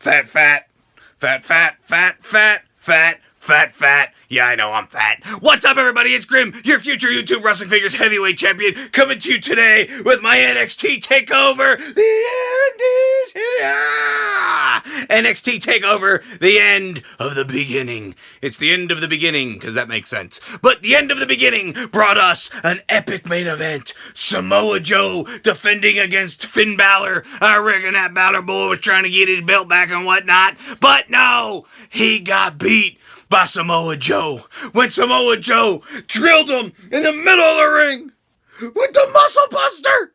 Fat, fat. Fat, fat, fat, fat, fat, fat, fat. Yeah, I know I'm fat. What's up, everybody? It's Grim, your future YouTube Wrestling Figures Heavyweight Champion, coming to you today with my NXT TakeOver. The end is here! NXT TakeOver, the end of the beginning. It's the end of the beginning, because that makes sense. But the end of the beginning brought us an epic main event. Samoa Joe defending against Finn Balor. I reckon that Balor boy was trying to get his belt back and whatnot. But no, he got beat by Samoa Joe when Samoa Joe drilled him in the middle of the ring with the Muscle Buster.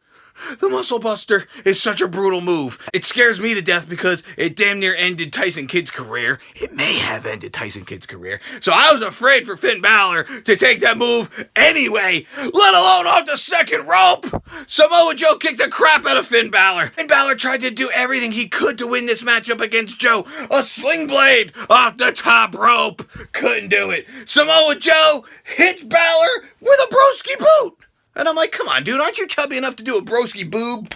The Muscle Buster is such a brutal move. It scares me to death because it damn near ended Tyson Kidd's career. It may have ended Tyson Kidd's career. So I was afraid for Finn Balor to take that move anyway, let alone off the second rope. Samoa Joe kicked the crap out of Finn Balor. Finn Balor tried to do everything he could to win this matchup against Joe. A sling blade off the top rope. Couldn't do it. Samoa Joe hits Balor with a broski boot. And I'm like, come on, dude, aren't you chubby enough to do a broski boob?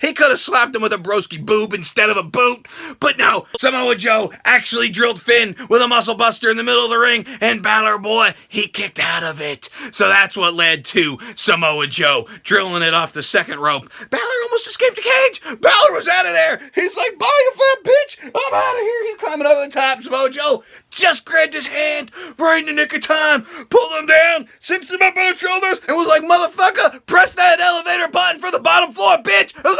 He could have slapped him with a broski boob instead of a boot. But no, Samoa Joe actually drilled Finn with a muscle buster in the middle of the ring, and Balor, boy, he kicked out of it. So that's what led to Samoa Joe drilling it off the second rope. Balor almost escaped the cage. Balor was out of there. He's like, bye, you fat bitch. I'm out of here. He's climbing over the top. Samoa Joe just grabbed his hand right in the nick of time, pulled him down, cinched him up on his shoulders, and was like, motherfucker, press that elevator button for the bottom floor, bitch. I was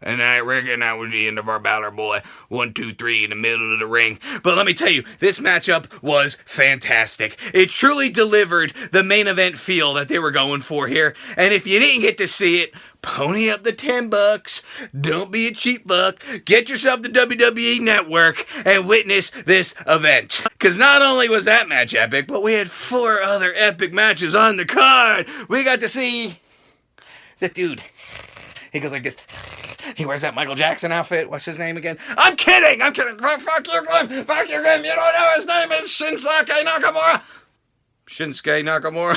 And I reckon that was the end of our Balor boy. 1, 2, 3 in the middle of the ring. But let me tell you, this matchup was fantastic. It truly delivered the main event feel that they were going for here. And if you didn't get to see it, pony up the $10. Don't be a cheap fuck. Get yourself the WWE Network and witness this event. Because not only was that match epic, but we had 4 other epic matches on the card. We got to see the dude. He goes like this. He wears that Michael Jackson outfit. What's his name again? I'm kidding. Fuck you, Grim. Fuck you, Grim. You don't know his name is Shinsuke Nakamura. Shinsuke Nakamura.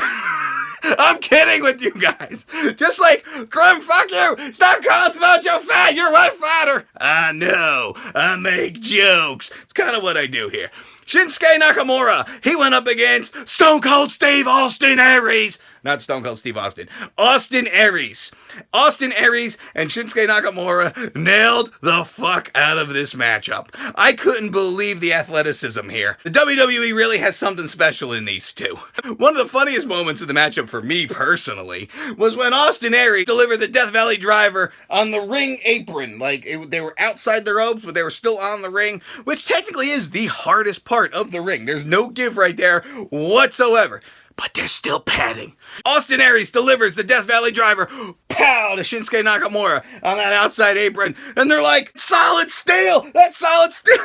I'm kidding with you guys. Just like, Grim, fuck you. Stop calling Samoa Joe fat. You're way fatter. I know. I make jokes. It's kind of what I do here. Shinsuke Nakamura. He went up against Stone Cold Steve Austin Aries. Not Stone Cold Steve Austin. Austin Aries. Austin Aries and Shinsuke Nakamura nailed the fuck out of this matchup. I couldn't believe the athleticism here. The WWE really has something special in these two. One of the funniest moments of the matchup for me personally was when Austin Aries delivered the Death Valley Driver on the ring apron. Like, they were outside the ropes, but they were still on the ring, which technically is the hardest part of the ring. There's no give right there whatsoever. But there's still padding. Austin Aries delivers the Death Valley Driver, pow, to Shinsuke Nakamura on that outside apron. And they're like, solid steel! That's solid steel!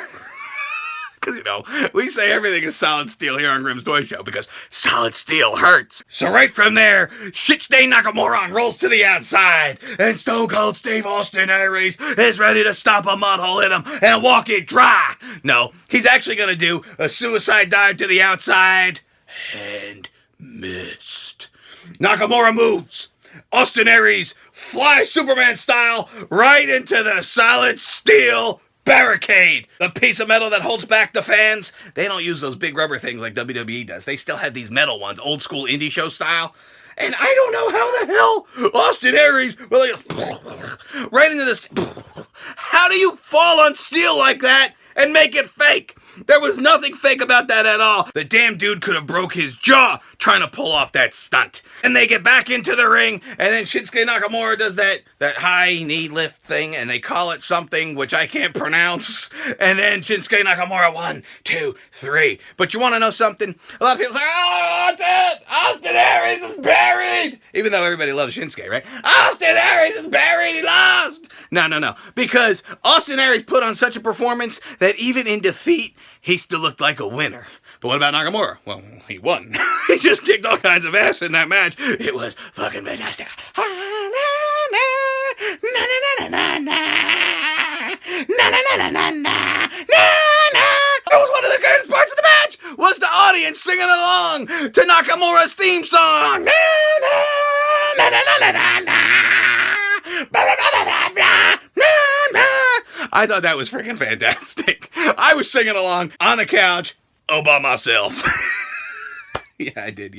Because, you know, we say everything is solid steel here on Grim's Toy Show because solid steel hurts. So right from there, shit-stained Nakamura rolls to the outside, and Stone Cold Steve Austin Aries is ready to stomp a mud hole in him and walk it dry. No, he's actually going to do a suicide dive to the outside and missed. Nakamura moves. Austin Aries flies Superman style right into the solid steel barricade. The piece of metal that holds back the fans. They don't use those big rubber things like WWE does. They still have these metal ones, old school indie show style. And I don't know how the hell Austin Aries really right into this. How do you fall on steel like that and make it fake? There was nothing fake about that at all. The damn dude could have broke his jaw trying to pull off that stunt. And they get back into the ring, and then Shinsuke Nakamura does that high knee lift thing, and they call it something which I can't pronounce. And then Shinsuke Nakamura, 1, 2, 3. But you want to know something? A lot of people say, oh, dude, Austin Aries is buried. Even though everybody loves Shinsuke, right? Austin Aries is buried. He lost. No. Because Austin Aries put on such a performance that even in defeat, he still looked like a winner. But what about Nakamura? Well, he won. He just kicked all kinds of ass in that match. It was fucking fantastic. That was one of the greatest parts of the match, was the audience singing along to Nakamura's theme song. I thought that was freaking fantastic. I was singing along on the couch all by myself. Yeah, I did.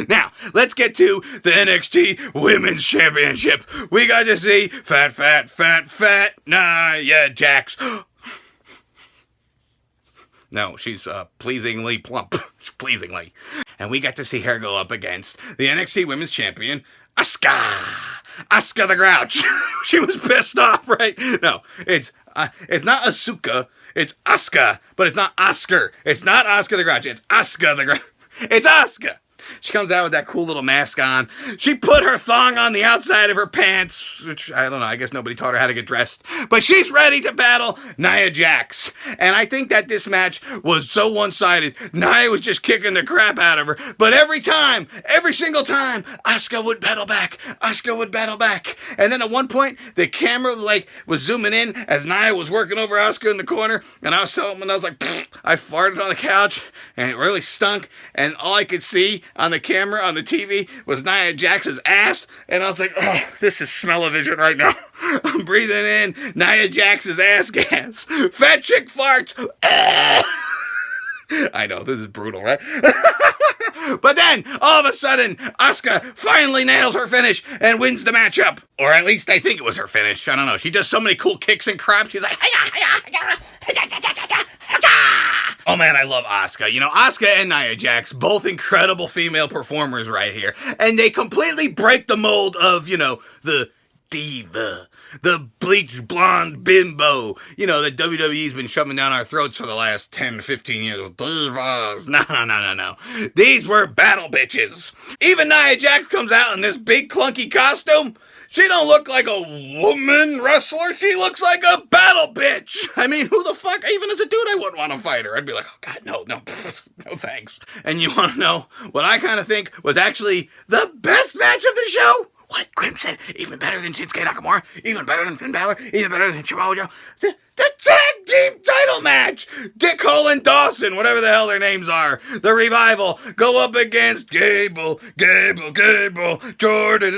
Now, let's get to the NXT Women's Championship. We got to see fat Nia Jax. No, she's pleasingly plump. Pleasingly. And we got to see her go up against the NXT Women's Champion, Asuka. Asuka the Grouch. She was pissed off, right? No, it's not Asuka. It's Asuka, but it's not Oscar. It's not Oscar the Grouch. It's Asuka the Grouch. It's Asuka. She comes out with that cool little mask on. She put her thong on the outside of her pants, which, I don't know, I guess nobody taught her how to get dressed. But she's ready to battle Nia Jax. And I think that this match was so one-sided. Nia was just kicking the crap out of her. But every single time, Asuka would battle back. And then at one point, the camera, was zooming in as Nia was working over Asuka in the corner. And I was like, I farted on the couch, and it really stunk. And all I could see on the camera, on the TV, was Nia Jax's ass, and I was like, oh, this is smell-o-vision right now. I'm breathing in Nia Jax's ass gas. Fat chick farts. I know, this is brutal, right? But then, all of a sudden, Asuka finally nails her finish and wins the matchup. Or at least I think it was her finish. I don't know. She does so many cool kicks and crap. She's like, oh man, I love Asuka. You know, Asuka and Nia Jax, both incredible female performers right here. And they completely break the mold of, the diva. The bleached blonde bimbo, that WWE's been shoving down our throats for the last 10 to 15 years. Divas. No. These were battle bitches. Even Nia Jax comes out in this big clunky costume. She don't look like a woman wrestler. She looks like a battle bitch. I mean, who the fuck? Even as a dude, I wouldn't want to fight her. I'd be like, oh God, no, thanks. And you want to know what I kind of think was actually the best match of the show? What? Crimson? Even better than Shinsuke Nakamura? Even better than Finn Balor? Even better than Samoa Joe? The tag team title match! Dick Cole and Dawson, whatever the hell their names are. The Revival go up against Gable, Jordan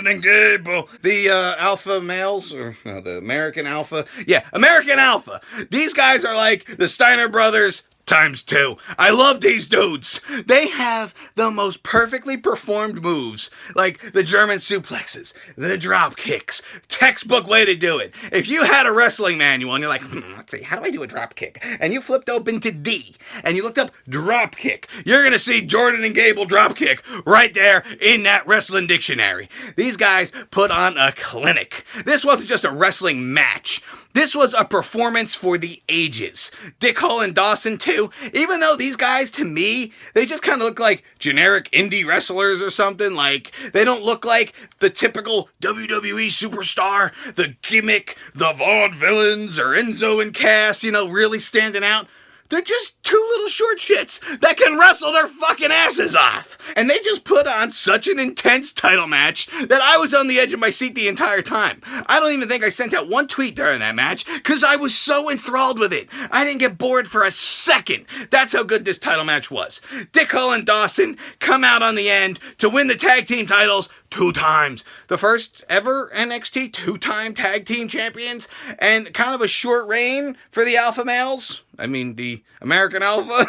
and Gable. The Alpha males, or no, the American Alpha. Yeah, American Alpha. These guys are like the Steiner brothers ×2. I love these dudes. They have the most perfectly performed moves, like the German suplexes, the drop kicks. Textbook way to do it. If you had a wrestling manual and you're like, let's see, how do I do a drop kick? And you flipped open to D and you looked up drop kick, you're going to see Jordan and Gable drop kick right there in that wrestling dictionary. These guys put on a clinic. This wasn't just a wrestling match. This was a performance for the ages. Dick Cole and Dawson, too. Even though these guys, to me, they just kind of look like generic indie wrestlers or something. Like, they don't look like the typical WWE superstar, the gimmick, the vaudevillains, or Enzo and Cass, really standing out. They're just two little short shits that can wrestle their fucking asses off. And they just put on such an intense title match that I was on the edge of my seat the entire time. I don't even think I sent out one tweet during that match because I was so enthralled with it. I didn't get bored for a second. That's how good this title match was. Dick Cole and Dawson come out on the end to win the tag team titles 2 times. The first ever NXT 2-time tag team champions, and kind of a short reign for the alpha males. I mean, the American Alpha.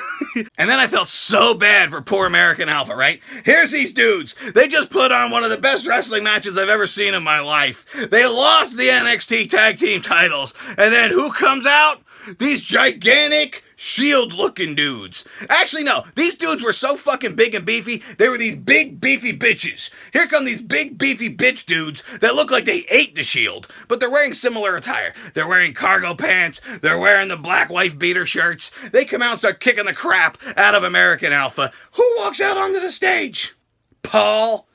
And then I felt so bad for poor American Alpha, right? Here's these dudes. They just put on one of the best wrestling matches I've ever seen in my life. They lost the NXT tag team titles. And then who comes out? These gigantic Shield-looking dudes. Actually, no. These dudes were so fucking big and beefy, they were these big, beefy bitches. Here come these big, beefy bitch dudes that look like they ate the Shield, but they're wearing similar attire. They're wearing cargo pants. They're wearing the black wife beater shirts. They come out and start kicking the crap out of American Alpha. Who walks out onto the stage? Paul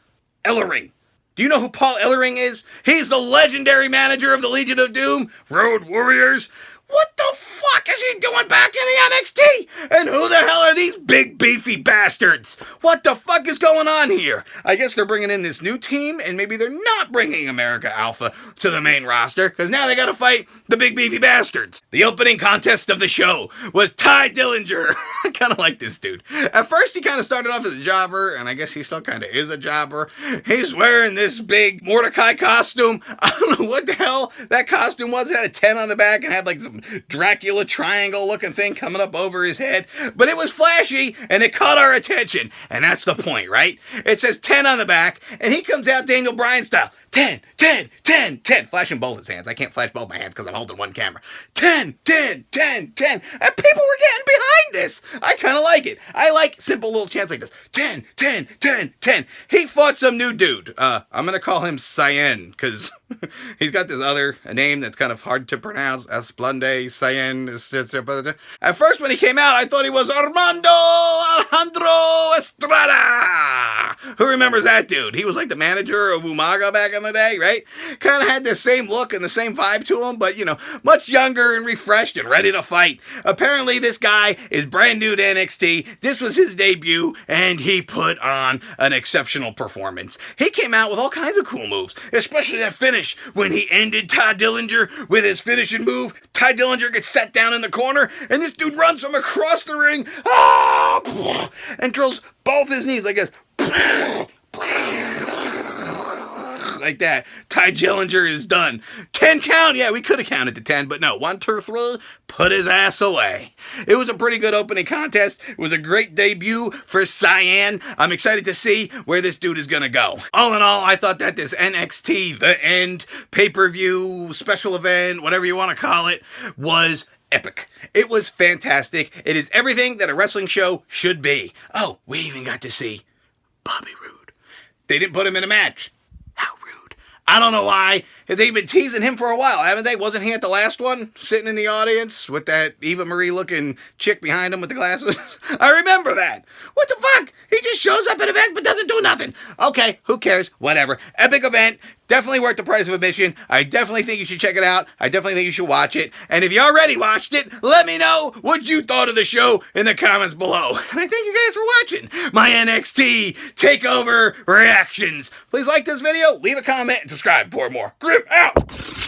Ellering. Do you know who Paul Ellering is? He's the legendary manager of the Legion of Doom, Road Warriors. What the fuck is he doing back in the NXT? And who the hell are these big beefy bastards? What the fuck is going on here? I guess they're bringing in this new team, and maybe they're not bringing America Alpha to the main roster, because now they gotta fight the big beefy bastards. The opening contest of the show was Ty Dillinger. I kind of like this dude. At first, he kind of started off as a jobber, and I guess he still kind of is a jobber. He's wearing this big Mordecai costume. I don't know what the hell that costume was. It had a 10 on the back and had like some Dracula triangle looking thing coming up over his head. But it was flashy, and it caught our attention. And that's the point, right? It says 10 on the back, and he comes out Daniel Bryan style. 10, 10, 10, 10. Flashing both his hands. I can't flash both my hands because I'm holding one camera. 10, 10, 10, 10. And people were getting behind this. I kind of like it. I like simple little chants like this. 10, 10, 10, 10. He fought some new dude. I'm going to call him Cyan because he's got this other name that's kind of hard to pronounce. Esplende Cyan. At first when he came out, I thought he was Armando Alejandro Estrada. Who remembers that dude? He was like the manager of Umaga back in the day, right? Kind of had the same look and the same vibe to him, but, you know, much younger and refreshed and ready to fight. Apparently, this guy is brand new to NXT. This was his debut, and he put on an exceptional performance. He came out with all kinds of cool moves, especially that finish when he ended Ty Dillinger with his finishing move. Ty Dillinger gets set down in the corner, and this dude runs from across the ring and drills both his knees like this. Like that. Ty Dillinger is done. 10 count. Yeah, we could have counted to 10, but no. 1, 2, 3. Put his ass away. It was a pretty good opening contest. It was a great debut for Cyan. I'm excited to see where this dude is going to go. All in all, I thought that this NXT The End pay-per-view special event, whatever you want to call it, was epic. It was fantastic. It is everything that a wrestling show should be. Oh, we even got to see Bobby Roode. They didn't put him in a match. How rude. I don't know why. They've been teasing him for a while, haven't they? Wasn't he at the last one, sitting in the audience with that Eva Marie looking chick behind him with the glasses? I remember that. What the fuck? He just shows up at events but doesn't do nothing. Okay, who cares? Whatever. Epic event. Definitely worth the price of admission. I definitely think you should check it out. I definitely think you should watch it. And if you already watched it, let me know what you thought of the show in the comments below. And I thank you guys for watching my NXT TakeOver reactions. Please like this video, leave a comment, and subscribe for more. Grip out!